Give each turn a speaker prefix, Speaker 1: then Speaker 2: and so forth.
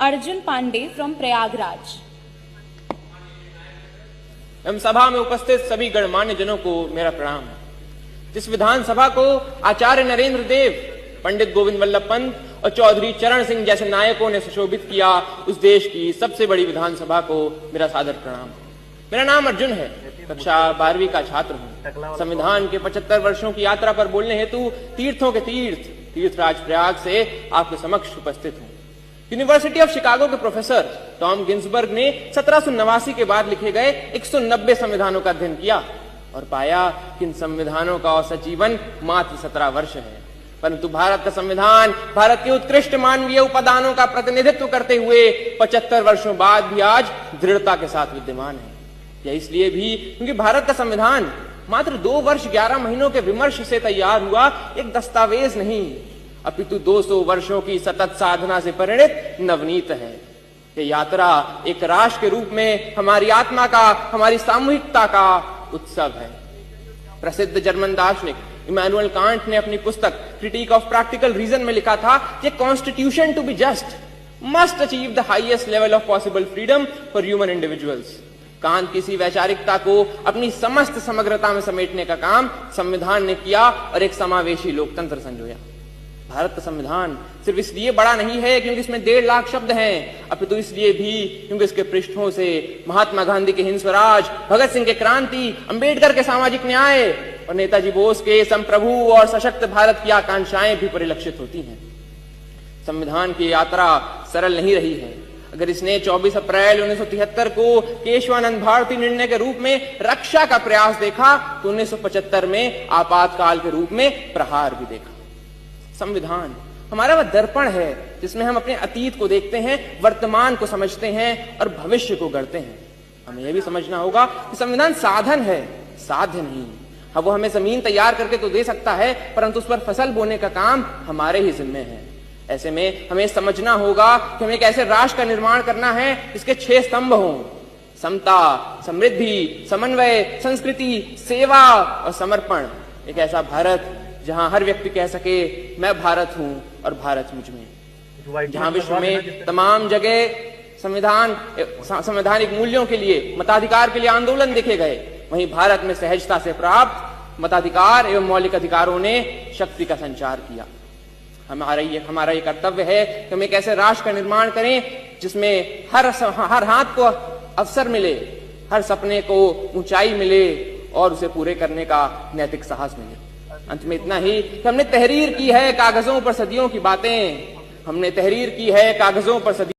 Speaker 1: Arjun Pandey from Prayagraj.
Speaker 2: एवं सभा में उपस्थित सभी गणमान्य जनों को मेरा प्रणाम। जिस विधानसभा को आचार्य नरेंद्र देव, पंडित गोविंद वल्लभ पंत और चौधरी चरण सिंह जैसे नायकों ने सुशोभित किया, उस देश की सबसे बड़ी विधानसभा को मेरा सादर प्रणाम। मेरा नाम अर्जुन है, कक्षा 12वीं का छात्र हूँ। संविधान के 75 वर्षों की यात्रा पर बोलने हेतु तीर्थों के तीर्थराज प्रयाग से आपके समक्ष उपस्थित हूँ। यूनिवर्सिटी ऑफ शिकागो के प्रोफेसर टॉम गिन्सबर्ग ने 1789 के बाद लिखे गए 190 संविधानों का अध्ययन किया और पाया कि इन संविधानों का औसत जीवन मात्र 17 वर्ष है। परंतु भारत का संविधान भारत के उत्कृष्ट मानवीय उपादानों का प्रतिनिधित्व करते हुए 75 वर्षों बाद भी आज दृढ़ता के साथ विद्यमान है। यह इसलिए भी क्योंकि भारत का संविधान मात्र 2 वर्ष 11 महीनों के विमर्श से तैयार हुआ एक दस्तावेज नहीं, अपितु 200 वर्षों की सतत साधना से परिणित नवनीत है। ये यात्रा एक राष्ट्र के रूप में हमारी आत्मा का, हमारी सामूहिकता का उत्सव है। प्रसिद्ध जर्मन दार्शनिक इमैनुअल कांट ने अपनी पुस्तक क्रिटिक ऑफ प्रैक्टिकल रीजन में लिखा था कि constitution to be just must achieve the highest level of possible freedom for human individuals. Kant किसी वैचारिकता को अपनी समस्त समग्रता में समेटने का काम संविधान ने किया और एक समावेशी लोकतंत्र संजोया। भारत का संविधान सिर्फ इसलिए बड़ा नहीं है क्योंकि इसमें 1.5 लाख शब्द हैं, अपितु इसलिए भी क्योंकि इसके पृष्ठों से महात्मा गांधी के हिंद स्वराज, भगत सिंह के क्रांति, अंबेडकर के सामाजिक न्याय और नेताजी बोस के संप्रभु और सशक्त भारत की आकांक्षाएं भी परिलक्षित होती हैं। संविधान की यात्रा सरल नहीं रही है। अगर इसने 24 अप्रैल 1973 को केशवानंद भारती निर्णय के रूप में रक्षा का प्रयास देखा तो 1975 में आपातकाल के रूप में प्रहार भी देखा। संविधान हमारा वह दर्पण है जिसमें हम अपने अतीत को देखते हैं, वर्तमान को समझते हैं और भविष्य को गढ़ते हैं। हमें यह भी समझना होगा कि संविधान साधन है, साध्य नहीं। हाँ, वो हमें जमीन तैयार करके तो दे सकता है, परंतु उस पर फसल बोने का काम हमारे ही जिम्मे है। ऐसे में हमें समझना होगा कि हमें एक ऐसे राष्ट्र का निर्माण करना है जिसके 6 स्तंभ हों: समता, समृद्धि, समन्वय, संस्कृति, सेवा और समर्पण। एक ऐसा भारत जहां हर व्यक्ति कह सके मैं भारत हूं और भारत मुझ में। जहां विश्व में तमाम जगह संवैधानिक मूल्यों के लिए, मताधिकार के लिए आंदोलन देखे गए, वहीं भारत में सहजता से प्राप्त मताधिकार एवं मौलिक अधिकारों ने शक्ति का संचार किया। हमारा ये कर्तव्य है कि हम एक ऐसे राष्ट्र का निर्माण करें जिसमें हर हाथ को अवसर मिले, हर सपने को ऊंचाई मिले और उसे पूरे करने का नैतिक साहस मिले। अंत में इतना ही कि हमने तहरीर की है कागजों पर सदियों की बातें, हमने तहरीर की है कागजों पर सदियों